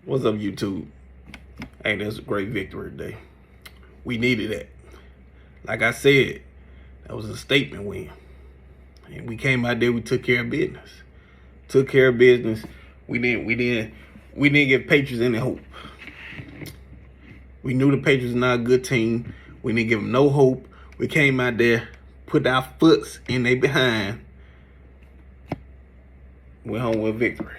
What's up, YouTube? Hey, that's a great victory today. We needed that. Like I said, that was a statement win. And we came out there, we took care of business. Took care of business. We didn't give Patriots any hope. We knew the Patriots were not a good team. We didn't give them no hope. We came out there, put our foots in their behind, went home with a victory.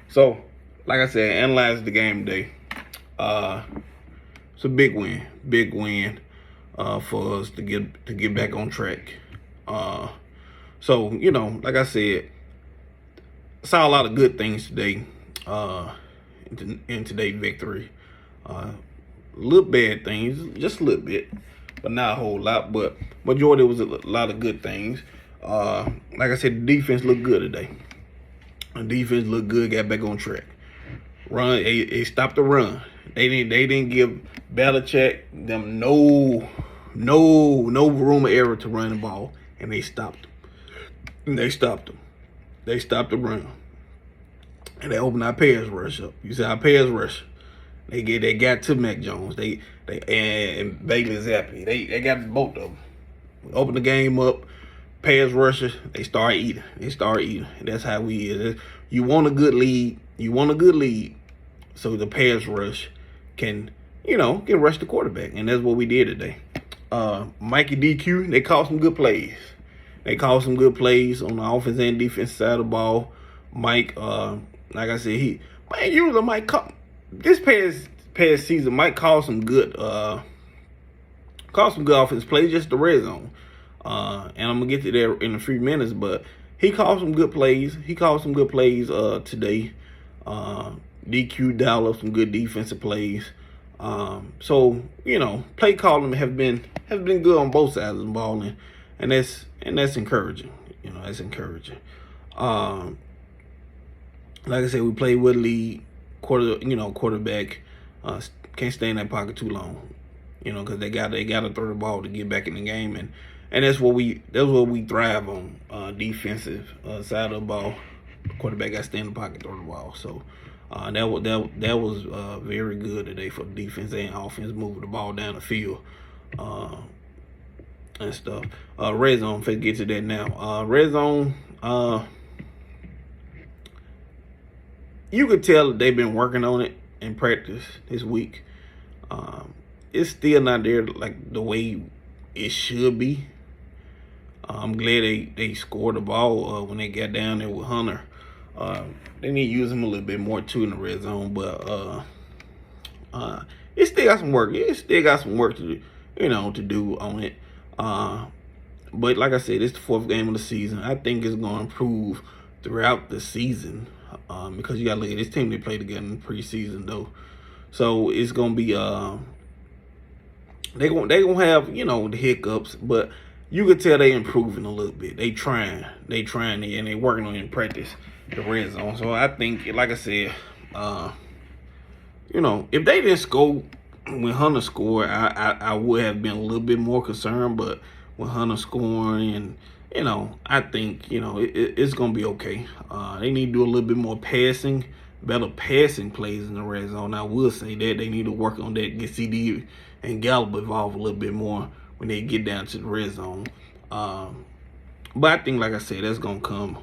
So, like I said, analyze the game today. It's a big win for us to get back on track. So like I said, saw a lot of good things today in today's victory. Little bad things, just a little bit, but not a whole lot. But majority was a lot of good things. Like I said, the defense looked good today. The defense looked good, got back on track. They stopped the run. They didn't give Belichick them no room of error to run the ball, and they stopped them. They stopped the run, and they opened our pass rush up. You see our pass rush. They got to Mac Jones. They and Bailey Zappi. They got both of them. We opened the game up. Pass rushers, they start eating. And that's how we is. You want a good lead. So the pass rush can rush the quarterback. And that's what we did today. Mikey DQ, they called some good plays. On the offense and defense side of the ball. Mike, like I said, usually Mike this past season, Mike called some good offense plays, just the red zone. And I'm gonna get to that in a few minutes, but he called some good plays. Today. DQ Dallas, some good defensive plays. So play calling have been good on both sides of the ball, and that's encouraging. That's encouraging. Like I said, we played with lead quarterback. Can't stay in that pocket too long. Because they gotta throw the ball to get back in the game, and that's what we thrive on, defensive side of the ball. The quarterback got to stay in the pocket, throw the ball. So that was very good today for defense and offense, moving the ball down the field and stuff. Red zone, if I get to that now. Red zone, you could tell that they've been working on it in practice this week. It's still not there like the way it should be. I'm glad they scored the ball when they got down there with Hunter. They need to use him a little bit more too in the red zone, but it still got some work. It still got some work to do on it. But like I said, it's the fourth game of the season. I think it's going to improve throughout the season because you got to look at this team. They play together in the preseason though, so it's going to be they gonna have the hiccups, but you could tell they improving a little bit. They trying, and they working on it in practice, the red zone. So I think, like I said, if they didn't score when Hunter scored, I would have been a little bit more concerned. But when Hunter scoring, and I think it's gonna be okay. They need to do a little bit more passing, better passing plays in the red zone. I will say that they need to work on that, get CD and Gallup involved a little bit more when they get down to the red zone. But I think, like I said, that's going to come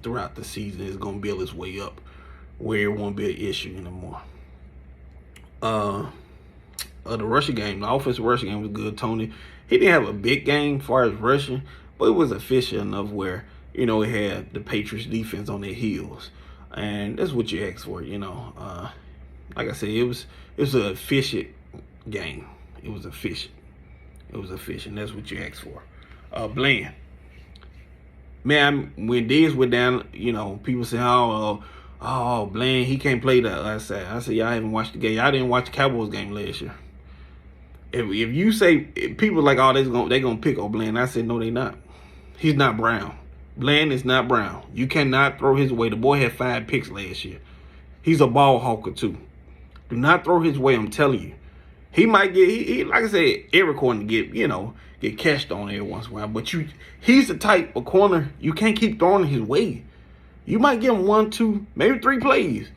throughout the season. It's going to build its way up where it won't be an issue anymore. The rushing game, the offensive rushing game was good. Tony, he didn't have a big game as far as rushing, but it was efficient enough where, it had the Patriots defense on their heels. And that's what you asked for, Like I said, it was an efficient game. It was efficient. That's what you asked for. Bland. Man, when Diggs went down, people say, oh, Bland, he can't play that. I said, y'all haven't watched the game. Y'all didn't watch the Cowboys game last year. If you say, people like, oh, they gonna pick on Bland, I said, no, they not. He's not Brown. Bland is not Brown. You cannot throw his way. The boy had 5 picks last year. He's a ball hawker too. Do not throw his way, I'm telling you. He might get, he like I said, every corner get cashed on every once in a while. But he's the type of corner you can't keep throwing his way. You might give him 1, 2, maybe 3 plays.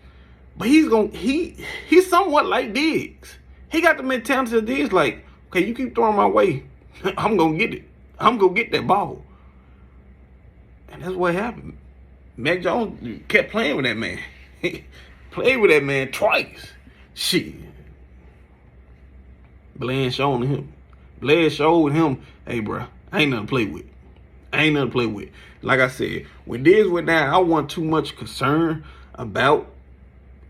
But he's somewhat like Diggs. He got the mentality of Diggs, like, okay, you keep throwing my way, I'm gonna get it. I'm gonna get that ball. And that's what happened. Mac Jones kept playing with that man. He played with that man twice. Shit. Bland showed him, hey, bro, I ain't nothing to play with. I ain't nothing to play with. Like I said, when Diggs went down, I wasn't too much concerned about,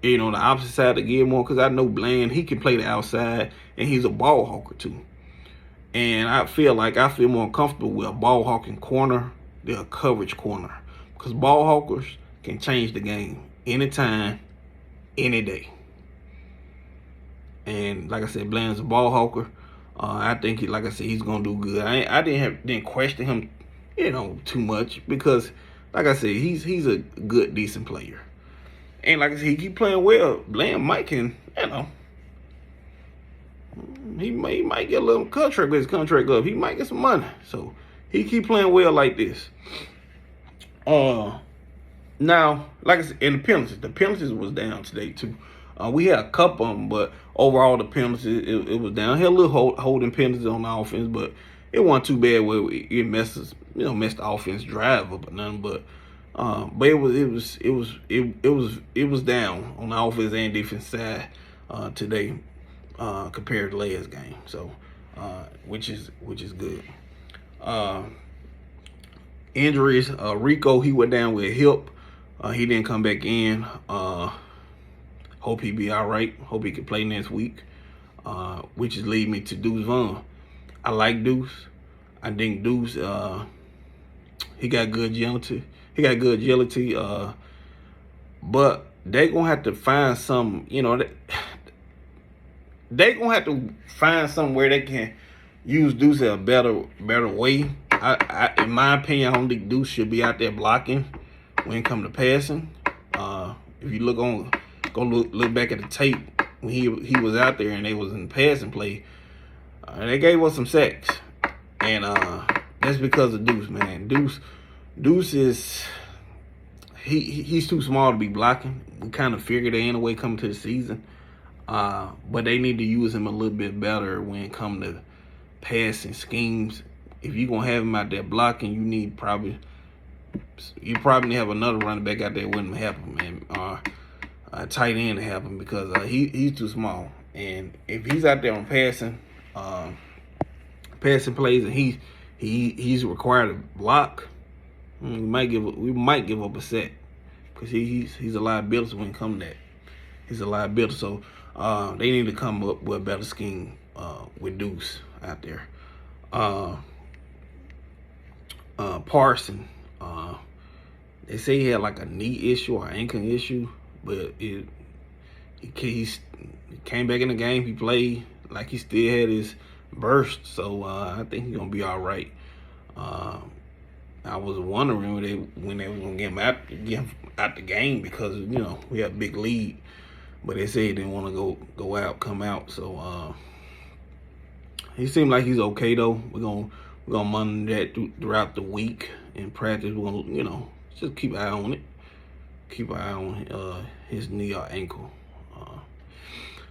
the opposite side of Gilmore, because I know Bland, he can play the outside, and he's a ball hawker too. And I feel more comfortable with a ball hawking corner than a coverage corner, because ball hawkers can change the game anytime, any day. And like I said, Bland's a ball hawker. I think, like I said, he's gonna do good. I didn't question him, too much, because, like I said, he's a good, decent player. And like I said, he keep playing well. Bland might can, he might get a little contract with his contract up. He might get some money. So he keep playing well like this. Now, like I said, in the penalties was down today too. We had a couple of them, but overall the penalties it was down. Had a little holding penalties on the offense, but it wasn't too bad where it messed the offense drive up or nothing. But it was down on the offense and defense side today compared to last game. So which is good. Injuries. Rico, he went down with a hip. He didn't come back in. Hope he be all right. Hope he can play next week. Which is leading me to Deuce Vaughn. I like Deuce. I think Deuce, he got good agility. But they gonna have to find some, they gonna have to find somewhere they can use Deuce in a better way. In my opinion, I don't think Deuce should be out there blocking when it comes to passing. If you go look back at the tape when he was out there and they was in the passing play, they gave us some sacks, and that's because of Deuce, man. Deuce is he's too small to be blocking. We kind of figured that anyway coming to the season, but they need to use him a little bit better when it comes to passing schemes. If you're gonna have him out there blocking, you probably need to have another running back out there with him to help him, man. A tight end to help him, because he's too small. And if he's out there on passing plays and he's required to block, we might give up a set, because he's a liability when it comes to that. He's a liability. So they need to come up with a better scheme with Deuce out there. Parson, they say he had like a knee issue or ankle issue, but he came back in the game. He played like he still had his burst, so I think he's gonna be all right. I was wondering when they were gonna get him out the game, because we had a big lead, but they said he didn't want to come out. So he seemed like he's okay though. We're gonna monitor that throughout the week in practice. We're gonna just keep an eye on it. Keep an eye on his knee or ankle.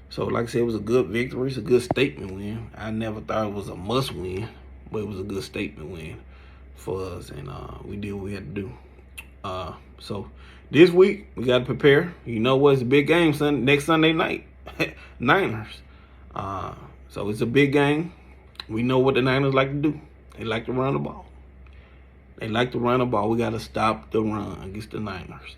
So like I said, it was a good victory. It's a good statement win. I never thought it was a must win, but it was a good statement win for us, and we did what we had to do. So this week we got to prepare. You know what? It's a big game next Sunday night. Niners. So it's a big game. We know what the Niners like to do. They like to run the ball. We got to stop the run against the Niners.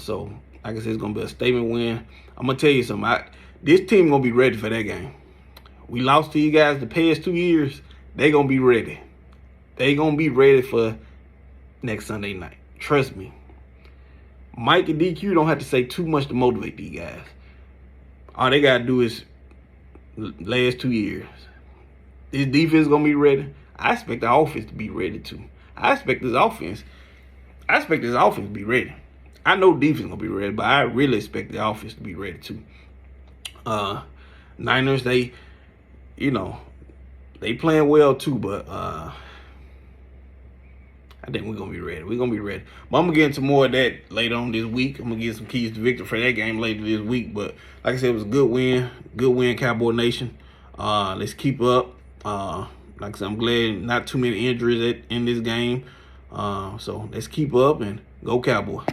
So, like I said, it's going to be a statement win. I'm going to tell you something. This team going to be ready for that game. We lost to you guys the past 2 years. They going to be ready. They going to be ready for next Sunday night. Trust me. Mike and DQ don't have to say too much to motivate these guys. All they got to do is last 2 years. This defense going to be ready. I expect the offense to be ready too. I expect this offense to be ready. I know defense gonna be ready, but I really expect the offense to be ready too. Niners, they playing well too, but I I think we're gonna be ready. We're gonna be ready. But I'm gonna get into more of that later on this week. I'm gonna get some keys to victory for that game later this week. But like I said, it was a good win, Cowboy Nation. Let's keep up. Like I said, I'm glad not too many injuries in this game. So let's keep up and go Cowboy.